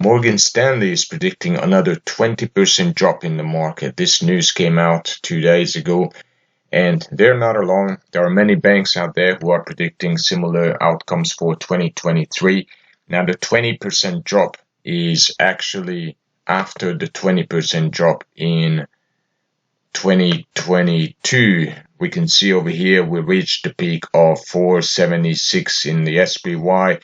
Morgan Stanley is predicting another 20% drop in the market. This news came out 2 days ago, and they're not alone. There are many banks out there who are predicting similar outcomes for 2023. Now, the 20% drop is actually after the 20% drop in 2022. We can see over here we reached the peak of 476 in the SPY,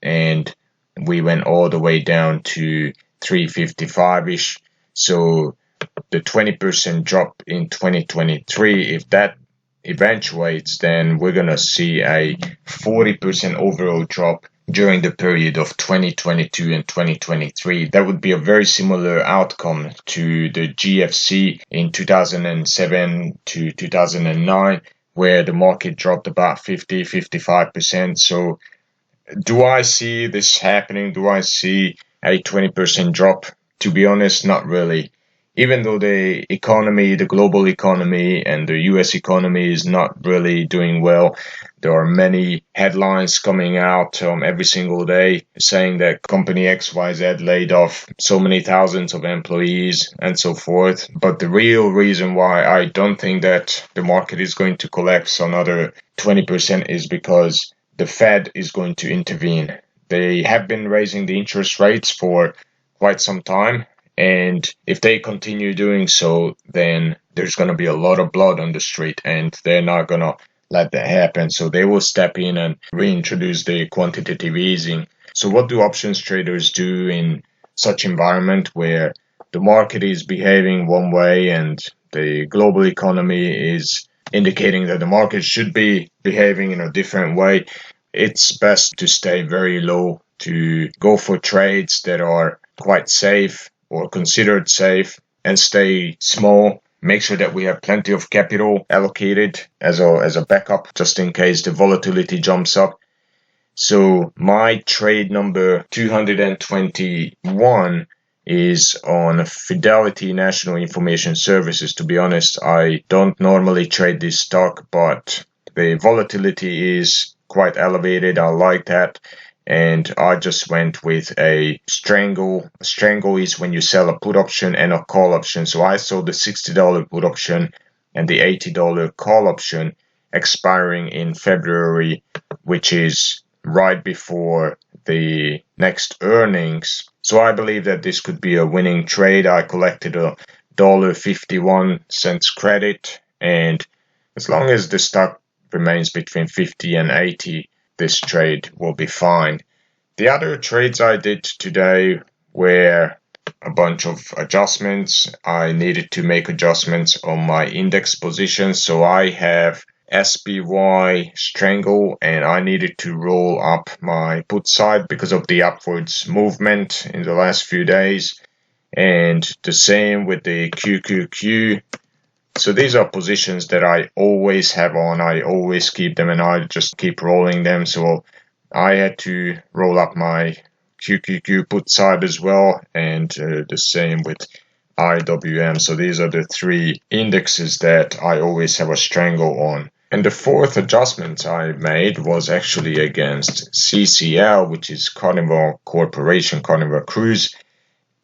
and we went all the way down to 355-ish. So the 20% drop in 2023, if that eventuates, then we're going to see a 40% overall drop during the period of 2022 and 2023. That would be a very similar outcome to the GFC in 2007 to 2009, where the market dropped about 55%. So do I see this happening? Do I see a 20% drop? To be honest, not really. Even though the economy, the global economy and the US economy is not really doing well, there are many headlines coming out every single day saying that company XYZ laid off so many thousands of employees and so forth. But the real reason why I don't think that the market is going to collapse another 20% is because the Fed is going to intervene. They have been raising the interest rates for quite some time, and if they continue doing so, then there's going to be a lot of blood on the street, and they're not going to let that happen. So they will step in and reintroduce the quantitative easing. So what do options traders do in such environment where the market is behaving one way and the global economy is indicating that the market should be behaving in a different way? It's best to stay very low, to go for trades that are quite safe or considered safe, and stay small. Make sure that we have plenty of capital allocated as a backup, just in case the volatility jumps up. So my trade number 221 is on Fidelity National Information Services. To be honest, I don't normally trade this stock, but the volatility is quite elevated. I like that, and I just went with a strangle. A strangle is when you sell a put option and a call option. So I sold the $60 put option and the $80 call option expiring in February, which is right before the next earnings. So I believe that this could be a winning trade. I collected a $1.51 credit, and as long as the stock remains between 50 and 80, this trade will be fine. The other trades I did today were a bunch of adjustments. I needed to make adjustments on my index positions. So I have SPY strangle, and I needed to roll up my put side because of the upwards movement in the last few days. And the same with the QQQ. So these are positions that I always have on. I always keep them, and I just keep rolling them. So I had to roll up my QQQ put side as well, and the same with IWM. So these are the three indexes that I always have a strangle on. And the fourth adjustment I made was actually against CCL, which is Carnival Corporation, Carnival Cruise.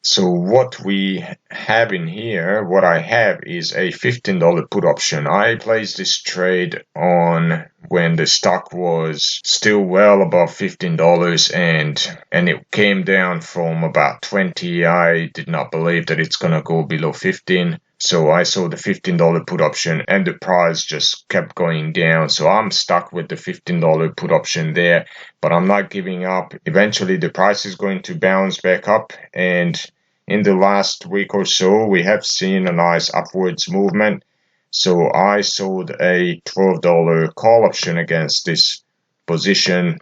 So what we have in here, what I have is a $15 put option. I placed this trade on when the stock was still well above $15, and it came down from about 20. I did not believe that it's gonna go below 15. So I sold the $15 put option, and the price just kept going down. So I'm stuck with the $15 put option there, but I'm not giving up. Eventually the price is going to bounce back up, and in the last week or so, we have seen a nice upwards movement. So I sold a $12 call option against this position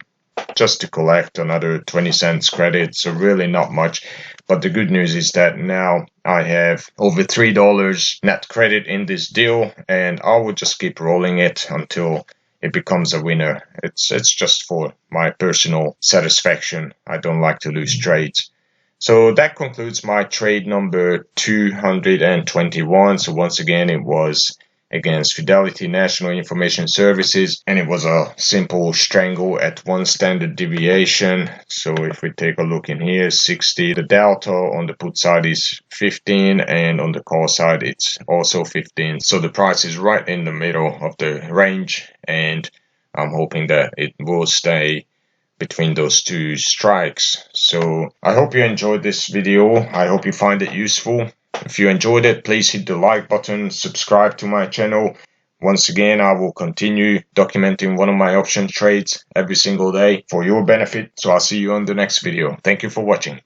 just to collect another 20 cents credit. So really not much. But the good news is that now I have over $3 net credit in this deal, and I will just keep rolling it until it becomes a winner. It's just for my personal satisfaction. I don't like to lose trades. So that concludes my trade number 221. So once again, it was against Fidelity National Information Services, and it was a simple strangle at 1 standard deviation. So if we take a look in here, 60, the delta on the put side is 15, and on the call side it's also 15. So the price is right in the middle of the range, and I'm hoping that it will stay between those two strikes. So I hope you enjoyed this video. I hope you find it useful. If you enjoyed it, please hit the like button, subscribe to my channel. Once again, I will continue documenting one of my option trades every single day for your benefit. So I'll see you on the next video. Thank you for watching.